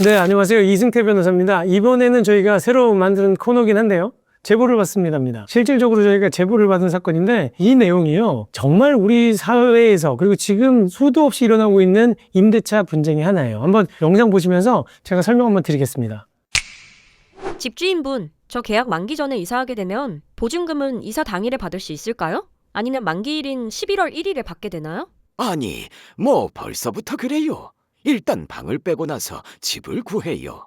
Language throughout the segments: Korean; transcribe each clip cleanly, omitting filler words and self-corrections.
네, 안녕하세요. 이승태 변호사입니다. 이번에는 저희가 새로 만든 코너긴 한데요. 제보를 받습니다입니다. 실질적으로 저희가 제보를 받은 사건인데 이 내용이요. 정말 우리 사회에서 그리고 지금 수도 없이 일어나고 있는 임대차 분쟁의 하나예요. 한번 영상 보시면서 제가 설명 한번 드리겠습니다. 집주인분, 저 계약 만기 전에 이사하게 되면 보증금은 이사 당일에 받을 수 있을까요? 아니면 만기일인 11월 1일에 받게 되나요? 아니, 뭐 벌써부터 그래요. 일단 방을 빼고 나서 집을 구해요.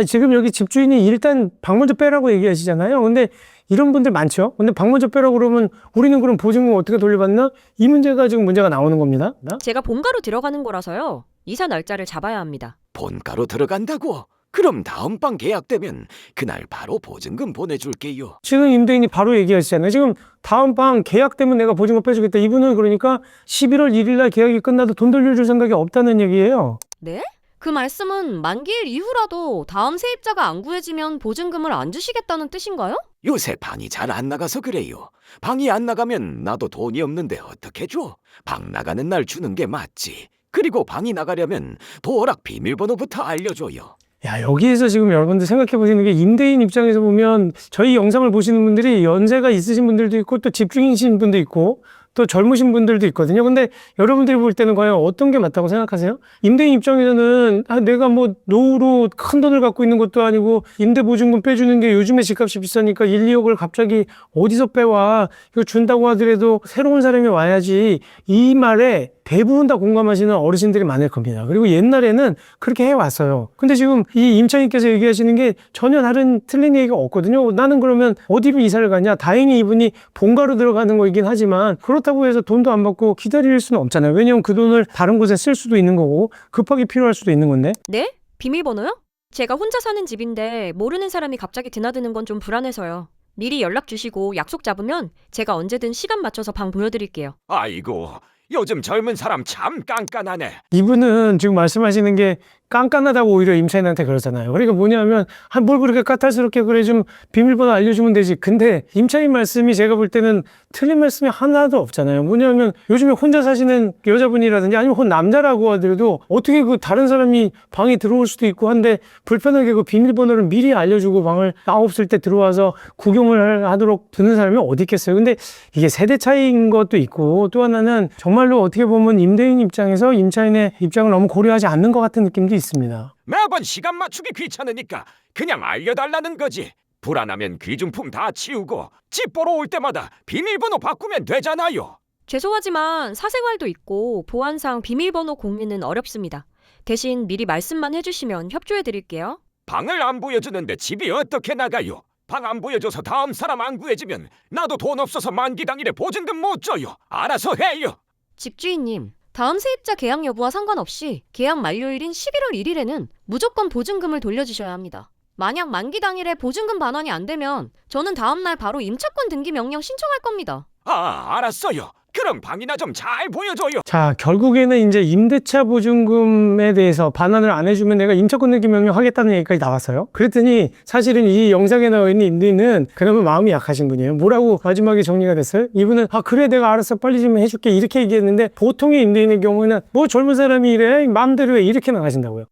지금 여기 집주인이 일단 방 먼저 빼라고 얘기하시잖아요. 근데 이런 분들 많죠. 근데 방 먼저 빼라고 그러면 우리는 그럼 보증금 어떻게 돌려받나? 이 문제가 지금 문제가 나오는 겁니다. 제가 본가로 들어가는 거라서요. 이사 날짜를 잡아야 합니다. 본가로 들어간다고? 그럼 다음 방 계약되면 그날 바로 보증금 보내줄게요. 지금 임대인이 바로 얘기하시잖아요. 지금 다음 방 계약되면 내가 보증금 빼주겠다. 이분은 그러니까 11월 1일 날 계약이 끝나도 돈 돌려줄 생각이 없다는 얘기예요. 네? 그 말씀은 만기일 이후라도 다음 세입자가 안 구해지면 보증금을 안 주시겠다는 뜻인가요? 요새 방이 잘 안 나가서 그래요. 방이 안 나가면 나도 돈이 없는데 어떻게 줘? 방 나가는 날 주는 게 맞지. 그리고 방이 나가려면 도어락 비밀번호부터 알려줘요. 야, 여기에서 지금 여러분들 생각해 보시는 게 임대인 입장에서 보면 저희 영상을 보시는 분들이 연세가 있으신 분들도 있고 또 집중이신 분도 있고 또 젊으신 분들도 있거든요. 근데 여러분들이 볼 때는 과연 어떤 게 맞다고 생각하세요? 임대인 입장에서는 내가 뭐 노후로 큰 돈을 갖고 있는 것도 아니고 임대보증금 빼주는 게 요즘에 집값이 비싸니까 1, 2억을 갑자기 어디서 빼와. 이거 준다고 하더라도 새로운 사람이 와야지. 이 말에 대부분 다 공감하시는 어르신들이 많을 겁니다. 그리고 옛날에는 그렇게 해왔어요. 근데 지금 이 임차인께서 얘기하시는 게 전혀 다른 틀린 얘기가 없거든요. 나는 그러면 어디로 이사를 가냐? 다행히 이분이 본가로 들어가는 거이긴 하지만 그렇다고 해서 돈도 안 받고 기다릴 수는 없잖아요. 왜냐면 그 돈을 다른 곳에 쓸 수도 있는 거고 급하게 필요할 수도 있는 건데. 네? 비밀번호요? 제가 혼자 사는 집인데 모르는 사람이 갑자기 드나드는 건 좀 불안해서요. 미리 연락 주시고 약속 잡으면 제가 언제든 시간 맞춰서 방 보여드릴게요. 아이고, 요즘 젊은 사람 참 깐깐하네. 이분은 지금 말씀하시는 게 깐깐하다고 오히려 임차인한테 그러잖아요. 그러니까 뭐냐면 뭘 그렇게 까탈스럽게 그래 좀 비밀번호 알려주면 되지. 근데 임차인 말씀이 제가 볼 때는 틀린 말씀이 하나도 없잖아요. 뭐냐면 요즘에 혼자 사시는 여자분이라든지 아니면 남자라고 하더라도 어떻게 그 다른 사람이 방에 들어올 수도 있고 한데 불편하게 그 비밀번호를 미리 알려주고 방을 나 없을 때 들어와서 구경을 하도록 두는 사람이 어디 있겠어요. 근데 이게 세대 차이인 것도 있고 또 하나는 정말로 어떻게 보면 임대인 입장에서 임차인의 입장을 너무 고려하지 않는 것 같은 느낌도 있습니다. 매번 시간 맞추기 귀찮으니까 그냥 알려달라는 거지. 불안하면 귀중품 다 치우고 집 보러 올 때마다 비밀번호 바꾸면 되잖아요. 죄송하지만 사생활도 있고 보안상 비밀번호 공유는 어렵습니다. 대신 미리 말씀만 해주시면 협조해드릴게요. 방을 안 보여주는데 집이 어떻게 나가요? 방 안 보여줘서 다음 사람 안 구해지면 나도 돈 없어서 만기 당일에 보증금 못 줘요. 알아서 해요. 집주인님, 다음 세입자 계약 여부와 상관없이 계약 만료일인 11월 1일에는 무조건 보증금을 돌려주셔야 합니다. 만약 만기 당일에 보증금 반환이 안 되면 저는 다음날 바로 임차권 등기 명령 신청할 겁니다. 알았어요. 그럼 방이나 좀 잘 보여줘요. 자, 결국에는 이제 임대차 보증금에 대해서 반환을 안 해주면 내가 임차권 등기 명령하겠다는 얘기까지 나왔어요. 그랬더니 사실은 이 영상에 나와 있는 임대인은 그나마 마음이 약하신 분이에요. 뭐라고 마지막에 정리가 됐어요? 이분은 그래 내가 알았어 빨리 좀 해줄게 이렇게 얘기했는데 보통의 임대인의 경우에는 뭐 젊은 사람이 이래 마음대로 해 이렇게 나가신다고요.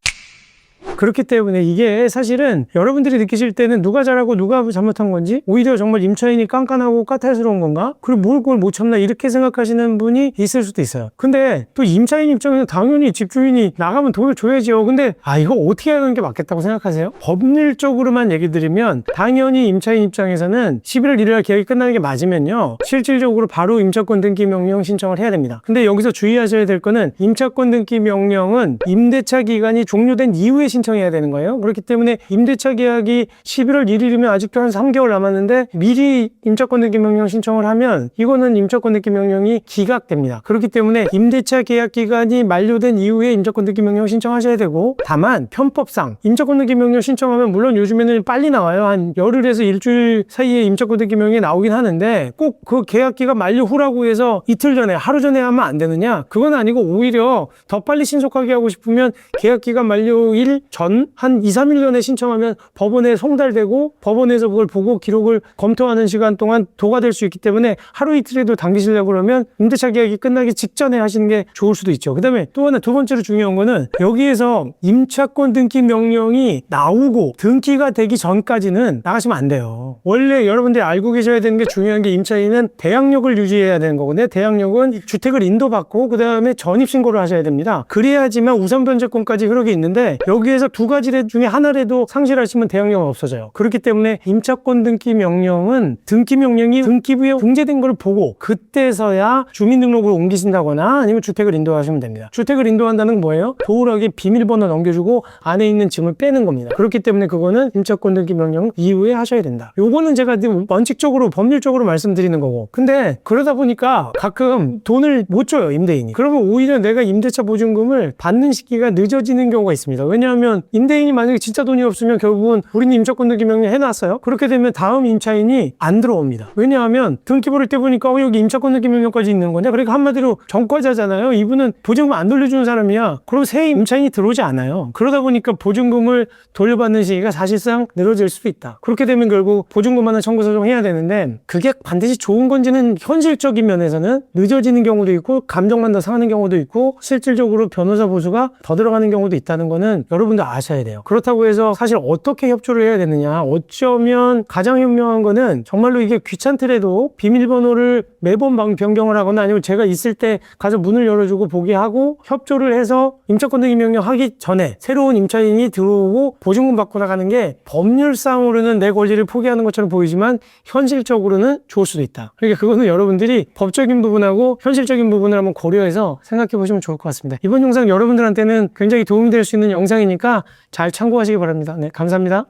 그렇기 때문에 이게 사실은 여러분들이 느끼실 때는 누가 잘하고 누가 잘못한 건지 오히려 정말 임차인이 깐깐하고 까탈스러운 건가? 그리고 뭘 그걸 못 참나 이렇게 생각하시는 분이 있을 수도 있어요. 근데 또 임차인 입장에서 당연히 집주인이 나가면 돈을 줘야죠. 근데 이거 어떻게 하는 게 맞겠다고 생각하세요? 법률적으로만 얘기 드리면 당연히 임차인 입장에서는 11월 1일 날 계약이 끝나는 게 맞으면요. 실질적으로 바로 임차권 등기 명령 신청을 해야 됩니다. 근데 여기서 주의하셔야 될 거는 임차권 등기 명령은 임대차 기간이 종료된 이후에 신청해야 되는 거예요. 그렇기 때문에 임대차 계약이 11월 1일이면 아직도 한 3개월 남았는데 미리 임차권 등기 명령 신청을 하면 이거는 임차권 등기 명령이 기각됩니다. 그렇기 때문에 임대차 계약 기간이 만료된 이후에 임차권 등기 명령 신청하셔야 되고 다만 편법상 임차권 등기 명령 신청하면 물론 요즘에는 빨리 나와요. 한 열흘에서 일주일 사이에 임차권 등기 명령이 나오긴 하는데 꼭 그 계약 기간 만료 후라고 해서 이틀 전에 하루 전에 하면 안 되느냐? 그건 아니고 오히려 더 빨리 신속하게 하고 싶으면 계약 기간 만료일 전 한 2, 3일 전에 신청하면 법원에 송달되고 법원에서 그걸 보고 기록을 검토하는 시간 동안 도가 될 수 있기 때문에 하루 이틀에도 당기시려고 그러면 임대차 계약이 끝나기 직전에 하시는 게 좋을 수도 있죠. 그 다음에 또 하나 두 번째로 중요한 거는 여기에서 임차권 등기 명령이 나오고 등기가 되기 전까지는 나가시면 안 돼요. 원래 여러분들이 알고 계셔야 되는 게 중요한 게 임차인은 대항력을 유지해야 되는 거거든요. 대항력은 주택을 인도받고 그 다음에 전입신고를 하셔야 됩니다. 그래야지만 우선 변제권까지 흐르게 있는데 여기에서 두 가지 중에 하나라도 상실하시면 대항력은 없어져요. 그렇기 때문에 임차권 등기 명령은 등기 명령이 등기부에 등재된 걸 보고 그때서야 주민등록으로 옮기신다거나 아니면 주택을 인도하시면 됩니다. 주택을 인도한다는 건 뭐예요? 도어락에 비밀번호 넘겨주고 안에 있는 짐을 빼는 겁니다. 그렇기 때문에 그거는 임차권 등기 명령 이후에 하셔야 된다. 요거는 제가 원칙적으로 법률적으로 말씀드리는 거고. 근데 그러다 보니까 가끔 돈을 못 줘요, 임대인이. 그러면 오히려 내가 임대차 보증금을 받는 시기가 늦어지는 경우가 있습니다. 왜냐하면 임대인이 만약에 진짜 돈이 없으면 결국은 우리는 임차권 등기 명령 해놨어요. 그렇게 되면 다음 임차인이 안 들어옵니다. 왜냐하면 등기 부를 때 보니까 여기 임차권 등기 명령까지 있는 거냐? 그러니까 한마디로 전과자잖아요. 이분은 보증금 안 돌려주는 사람이야. 그럼 새 임차인이 들어오지 않아요. 그러다 보니까 보증금을 돌려받는 시기가 사실상 늘어질 수도 있다. 그렇게 되면 결국 보증금 하나 청구 소송해야 되는데 그게 반드시 좋은 건지는 현실적인 면에서는 늦어지는 경우도 있고 감정만 더 상하는 경우도 있고 실질적으로 변호사 보수가 더 들어가는 경우도 있다는 거는 여러분들 아셔야 돼요. 그렇다고 해서 사실 어떻게 협조를 해야 되느냐, 어쩌면 가장 현명한 거는 정말로 이게 귀찮더라도 비밀번호를 매번 변경을 하거나 아니면 제가 있을 때 가서 문을 열어주고 보게 하고 협조를 해서 임차권 등기 명령 하기 전에 새로운 임차인이 들어오고 보증금 받고 나가는 게 법률상으로는 내 권리를 포기하는 것처럼 보이지만 현실적으로는 좋을 수도 있다. 그러니까 그거는 여러분들이 법적인 부분하고 현실적인 부분을 한번 고려해서 생각해 보시면 좋을 것 같습니다. 이번 영상 여러분들한테는 굉장히 도움이 될 수 있는 영상이니까 잘 참고하시기 바랍니다. 네, 감사합니다.